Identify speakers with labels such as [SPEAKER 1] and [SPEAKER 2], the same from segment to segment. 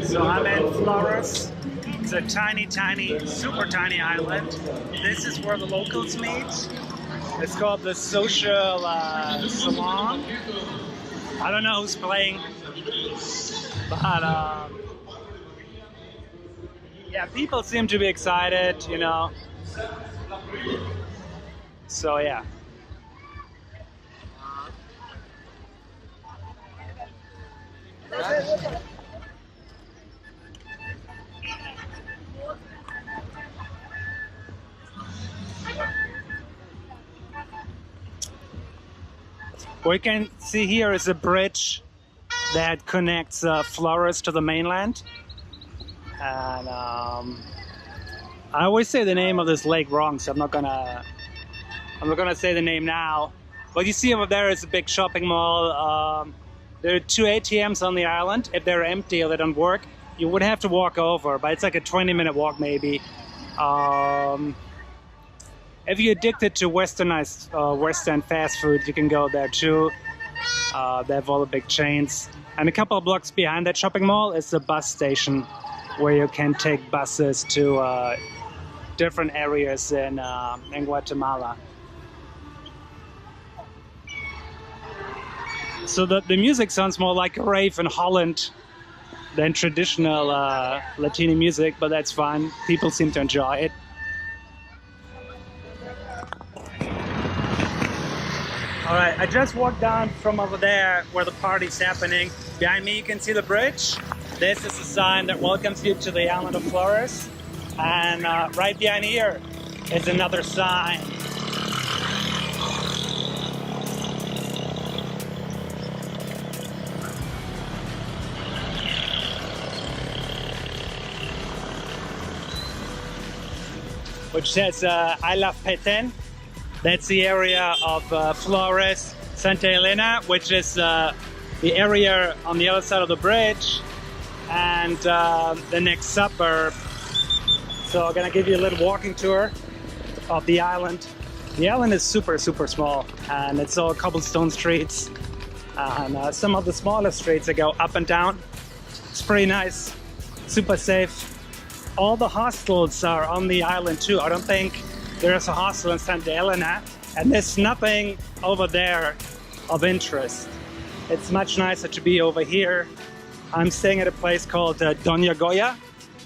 [SPEAKER 1] So I'm in Flores. It's a tiny, super tiny island. This is where the locals meet. It's called the Social Salon. I don't know who's playing, but yeah, people seem to be excited, you know. So yeah. What you can see here is a bridge that connects Flores to the mainland. And I always say the name of this lake wrong, so I'm not gonna say the name now. What you see over there is a big shopping mall. There are 2 ATMs on the island. If they're empty or they don't work, you would have to walk over, but it's like a 20-minute walk maybe. If you're addicted to westernized Western fast food, you can go there too. They have all the big chains. And a couple of blocks behind that shopping mall is the bus station where you can take buses to different areas in Guatemala. So the music sounds more like a rave in Holland than traditional Latino music, but that's fine. People seem to enjoy it. Alright, I just walked down from over there where the party's happening. Behind me you can see the bridge. This is a sign that welcomes you to the island of Flores. And right behind here is another sign. Which says, I love Peten. That's the area of Flores, Santa Elena, which is the area on the other side of the bridge, and the next suburb. So I'm gonna give you a little walking tour of the island. The island is super small, and it's all cobblestone streets, and some of the smaller streets that go up and down. It's pretty nice, super safe. All the hostels are on the island too. I don't think there's a hostel in Santa Elena, and there's nothing over there of interest. It's much nicer to be over here. I'm staying at a place called Doña Goya.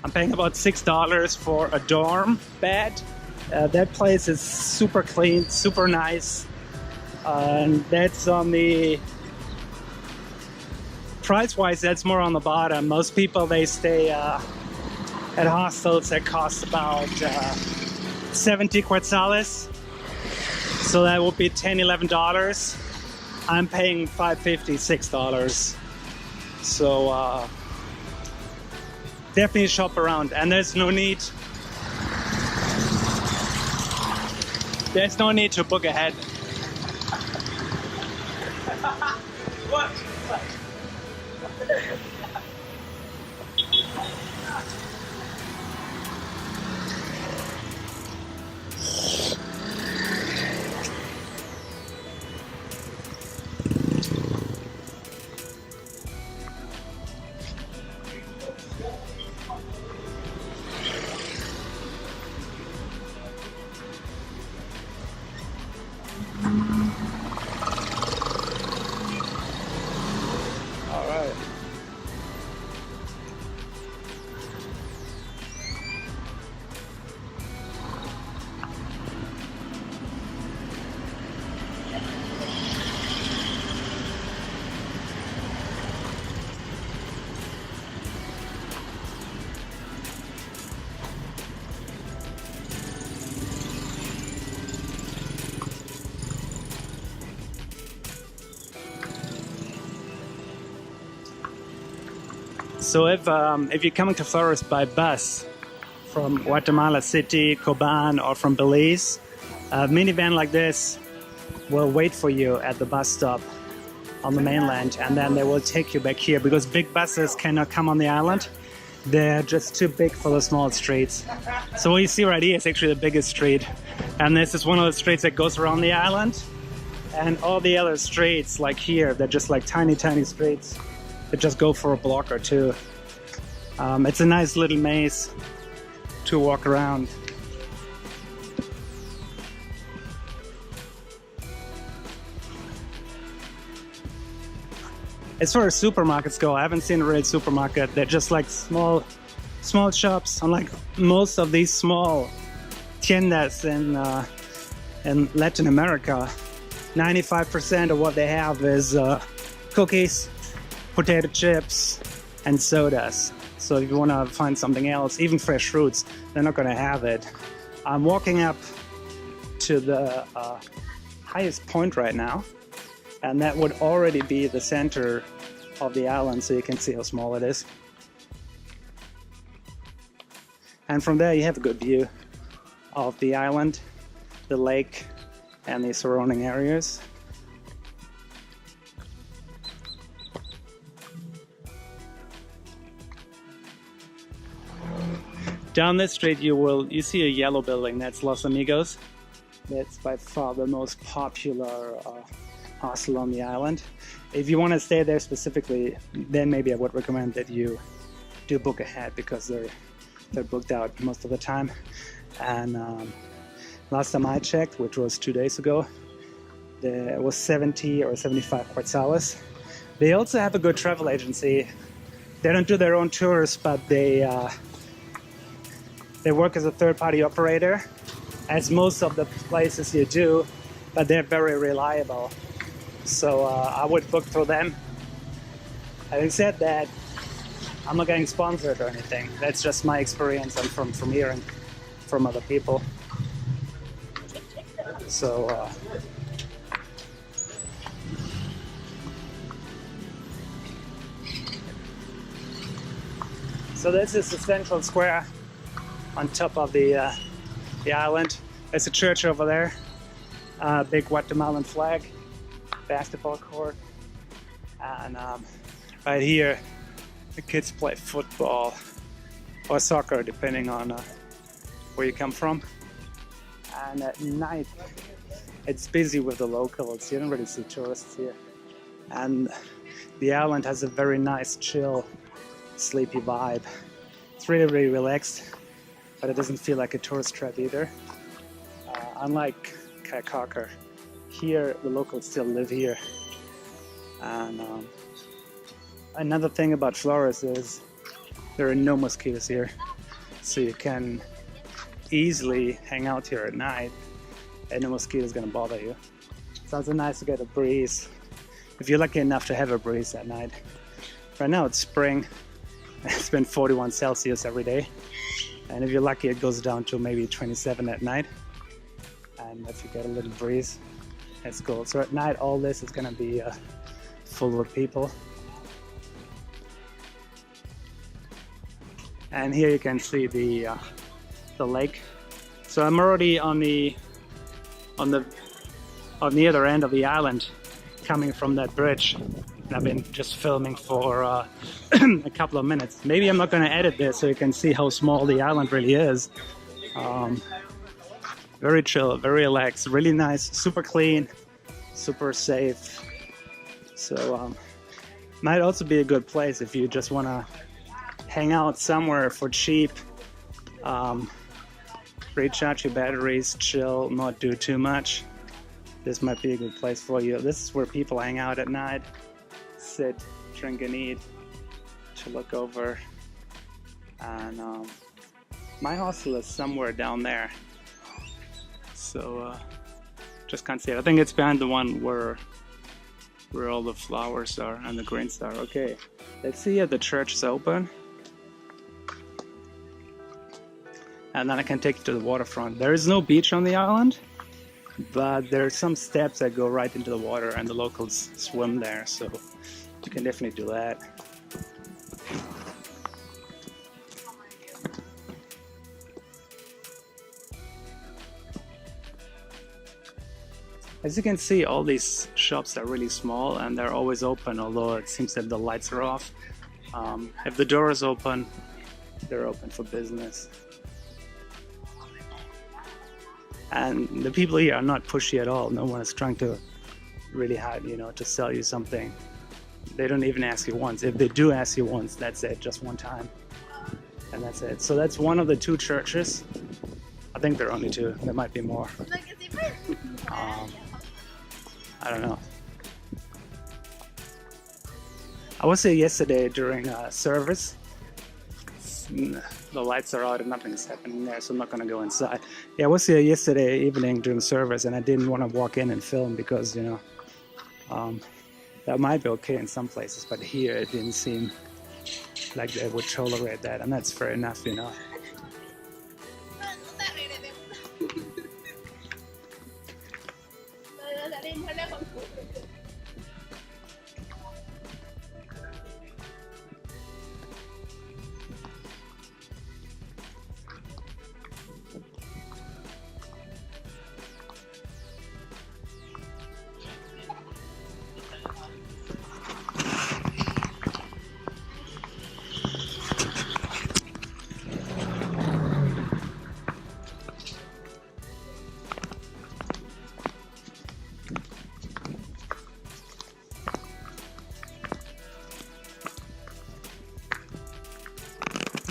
[SPEAKER 1] I'm paying about $6 for a dorm bed. That place is super clean, super nice. And that's on the... Price-wise, that's more on the bottom. Most people, they stay at hostels that cost about 70 quetzales, so that would be $10–11. I'm paying $5.50, $6. So definitely shop around, and there's no need to book ahead. What? So if you're coming to Flores by bus from Guatemala City, Coban, or from Belize, a minivan like this will wait for you at the bus stop on the mainland, and then they will take you back here, because big buses cannot come on the island. They're just too big for the small streets. So what you see right here is actually the biggest street. And this is one of the streets that goes around the island. And all the other streets, like here, they're just like tiny, tiny streets that just go for a block or two. It's a nice little maze to walk around. As far as supermarkets go, I haven't seen a real supermarket. They're just like small shops. Unlike most of these small tiendas in Latin America, 95% of what they have is cookies, potato chips, and sodas. So if you want to find something else, even fresh fruits, they're not going to have it. I'm walking up to the highest point right now, and that would already be the center of the island, so you can see how small it is. And from there you have a good view of the island, the lake, and the surrounding areas. Down this street you see a yellow building. That's Los Amigos. That's by far the most popular hostel on the island. If you want to stay there specifically, then maybe I would recommend that you do book ahead, because they're booked out most of the time. And last time I checked, which was 2 days ago, there was 70 or 75 quetzales. They also have a good travel agency. They don't do their own tours, but they work as a third-party operator, as most of the places you do, but they're very reliable. So I would book through them. Having said that, I'm not getting sponsored or anything. That's just my experience and from hearing from other people. So so this is the central square on top of the island. There's a church over there, big Guatemalan flag, basketball court, and right here the kids play football or soccer, depending on where you come from. And at night it's busy with the locals. You don't really see tourists here, and the island has a very nice, chill, sleepy vibe. It's really, really relaxed, but it doesn't feel like a tourist trap either. Unlike Cayacar, here the locals still live here. And another thing about Flores is there are no mosquitoes here, so you can easily hang out here at night and no mosquito is going to bother you. So it's nice to get a breeze, if you're lucky enough to have a breeze at night. Right now it's spring. It's been 41 Celsius every day, and if you're lucky it goes down to maybe 27 at night, and if you get a little breeze, it's cool. So at night all this is going to be full with people. And here you can see the lake. So I'm already on the other end of the island, coming from that bridge. And I've been just filming for a couple of minutes. Maybe I'm not going to edit this so you can see how small the island really is. Very chill, very relaxed, really nice, super clean, super safe. So might also be a good place if you just want to hang out somewhere for cheap, recharge your batteries, chill, not do too much. This might be a good place for you. This is where people hang out at night, sit, drink and eat, to look over. And my hostel is somewhere down there, so just can't see it. I think it's behind the one where all the flowers are and the greens are. Okay, let's see if the church is open, and then I can take you to the waterfront. There is no beach on the island, but there are some steps that go right into the water, and the locals swim there, so you can definitely do that. As you can see, all these shops are really small and they're always open, although it seems that the lights are off. If the door is open, they're open for business. And the people here are not pushy at all. No one is trying to really hard, you know, to sell you something. They don't even ask you once. If they do ask you once, that's it, just one time. And that's it. So that's one of the 2 churches. I think there are only 2. There might be more. I don't know. I was here yesterday during service. The lights are out and nothing's happening there, so I'm not going to go inside. Yeah, I was here yesterday evening during service, and I didn't want to walk in and film because, you know, that might be okay in some places, but here it didn't seem like they would tolerate that, and that's fair enough, you know.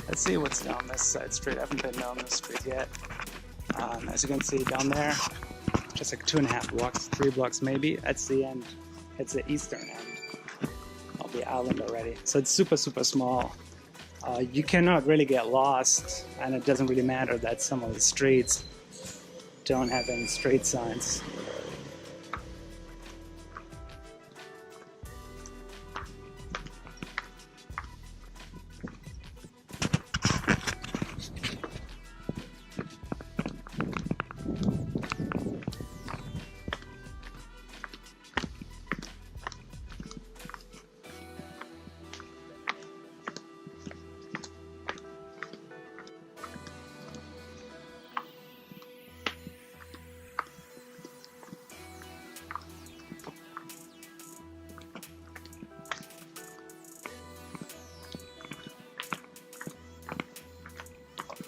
[SPEAKER 1] Let's see what's down this side street. I haven't been down this street yet. As you can see down there, just like 2.5 blocks, 3 blocks maybe. That's the end. It's the eastern end of the island already. So it's super, super small. You cannot really get lost, and it doesn't really matter that some of the streets don't have any street signs.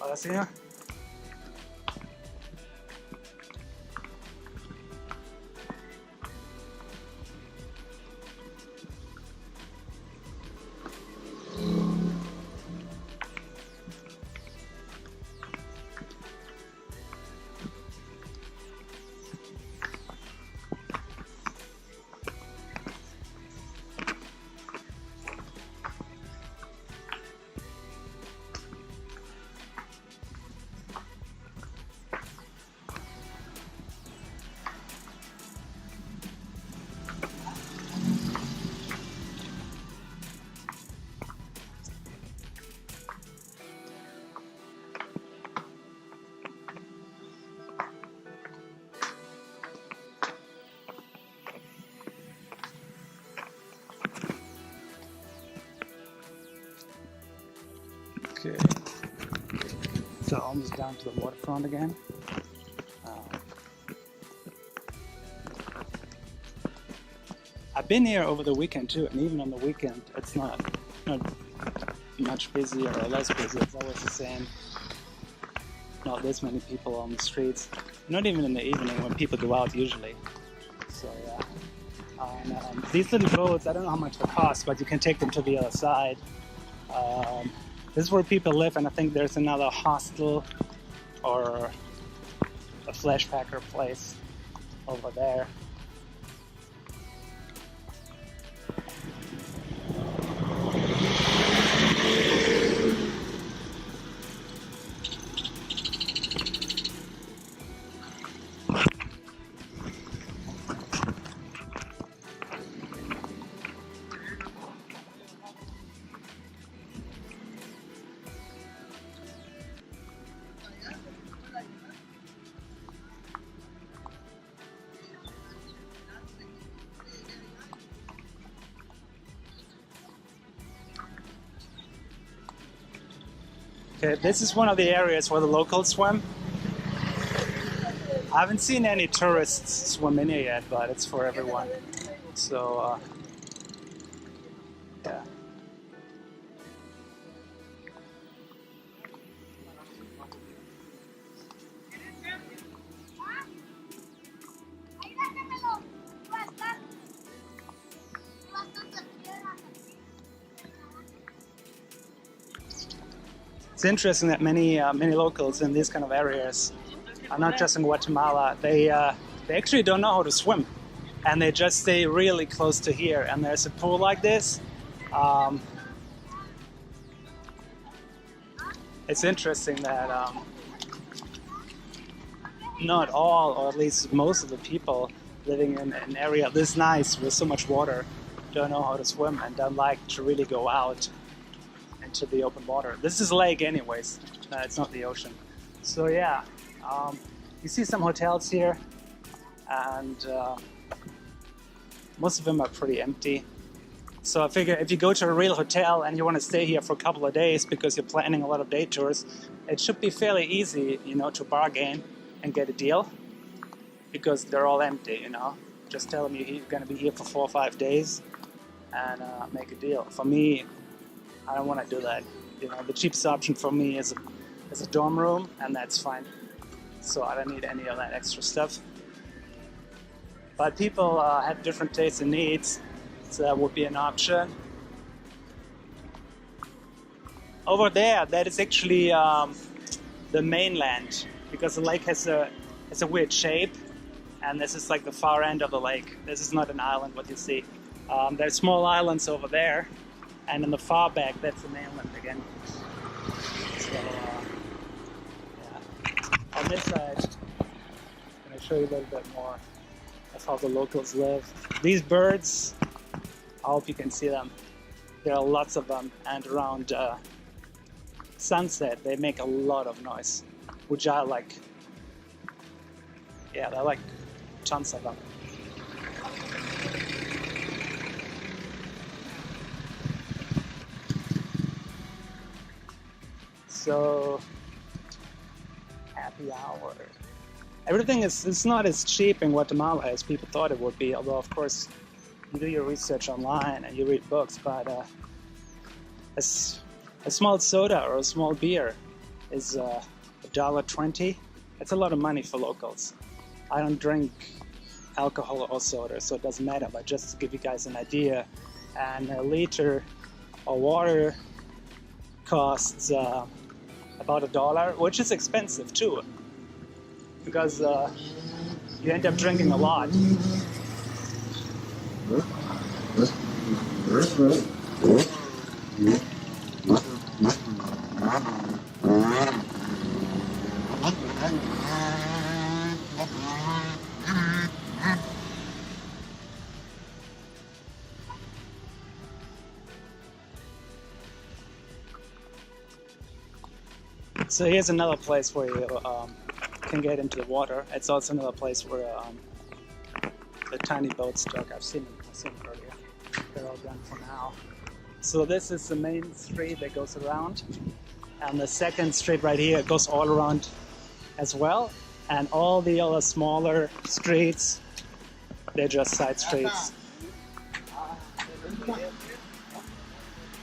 [SPEAKER 1] Ahora sí, ¿no? Okay, so almost down to the waterfront again. I've been here over the weekend too, and even on the weekend it's not much busier or less busy. It's always the same. Not this many people on the streets. Not even in the evening when people go out usually. So yeah. And, these little boats, I don't know how much they cost, but you can take them to the other side. This is where people live, and I think there's another hostel or a flash packer place over there. Okay, this is one of the areas where the locals swim. I haven't seen any tourists swim in here yet, but it's for everyone. So, yeah. It's interesting that many locals in these kind of areas, not just in Guatemala, they actually don't know how to swim, and they just stay really close to here. And there's a pool like this. It's interesting that not all, or at least most of the people living in an area this nice with so much water don't know how to swim and don't like to really go out into the open water. This is a lake anyways, it's not the ocean. So yeah, you see some hotels here, and most of them are pretty empty. So I figure if you go to a real hotel and you want to stay here for a couple of days because you're planning a lot of day tours, it should be fairly easy, you know, to bargain and get a deal, because they're all empty, you know. Just tell them you're going to be here for 4 or 5 days and make a deal. For me, I don't want to do that. You know, the cheapest option for me is a dorm room, and that's fine. So I don't need any of that extra stuff. But people have different tastes and needs, so that would be an option. Over there, that is actually the mainland, because the lake has a weird shape, and this is like the far end of the lake. This is not an island, what you see. There's small islands over there, and in the far back, that's the mainland again. So, yeah. On this side, I'm going to show you a little bit more of how the locals live. These birds, I hope you can see them. There are lots of them, and around sunset, they make a lot of noise, which I like. Yeah, there are like tons of them. So, happy hour. Everything it's not as cheap in Guatemala as people thought it would be, although of course you do your research online and you read books, but a small soda or a small beer is $1.20. It's a lot of money for locals. I don't drink alcohol or soda, so it doesn't matter, but just to give you guys an idea. And a liter of water costs about $1, which is expensive too, because you end up drinking a lot. So here's another place where you can get into the water. It's also another place where the tiny boats dock. I've seen them earlier. They're all gone for now. So this is the main street that goes around, and the second street right here goes all around as well. And all the other smaller streets, they're just side streets.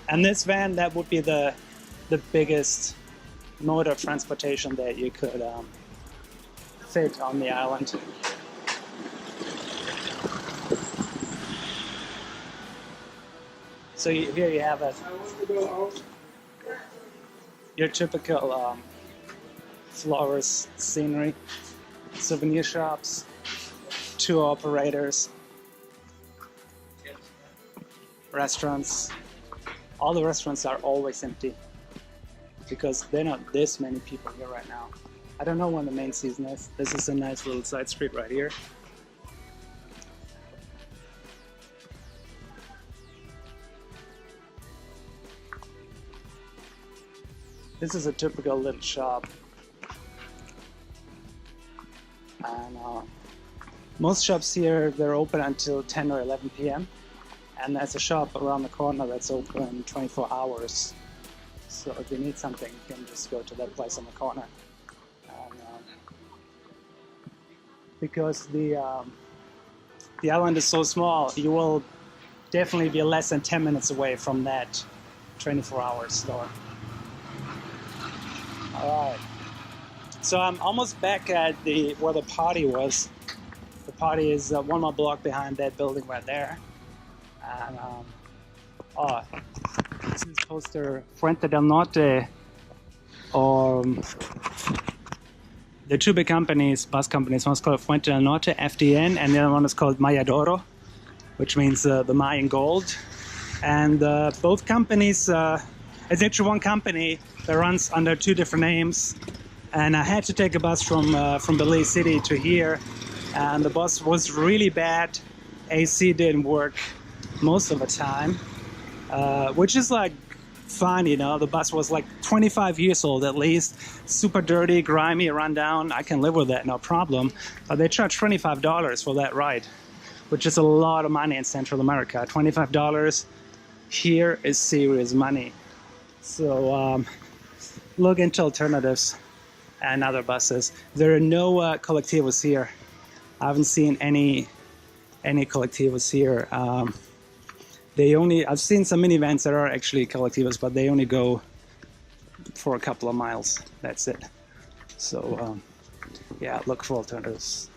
[SPEAKER 1] And this van, that would be the biggest mode of transportation that you could fit on the island. So here you have it. Your typical Flores scenery, souvenir shops, tour operators, restaurants. All the restaurants are always empty because there are not this many people here right now. I don't know when the main season is. This is a nice little side street right here. This is a typical little shop. And most shops here, they're open until 10 or 11 p.m. And there's a shop around the corner that's open 24 hours. So if you need something, you can just go to that place on the corner. And, because the island is so small, you will definitely be less than 10 minutes away from that 24-hour store. All right. So I'm almost back at where the party was. The party is one more block behind that building right there. And this is poster Fuente del Norte or the two big companies, bus companies. One's called Fuente del Norte, FDN, and the other one is called Mayadoro, which means the Mayan gold. And both companies, it's actually one company that runs under two different names. And I had to take a bus from Belize City to here, and the bus was really bad. AC didn't work most of the time, which is like fine, you know. The bus was like 25 years old at least, super dirty, grimy, run down. I can live with that, no problem. But they charge $25 for that ride, which is a lot of money in Central America. $25 here is serious money. So look into alternatives and other buses. There are no colectivos here. I haven't seen any colectivos here. I've seen some minivans that are actually colectivos, but they only go for a couple of miles. That's it. So yeah, look for alternatives.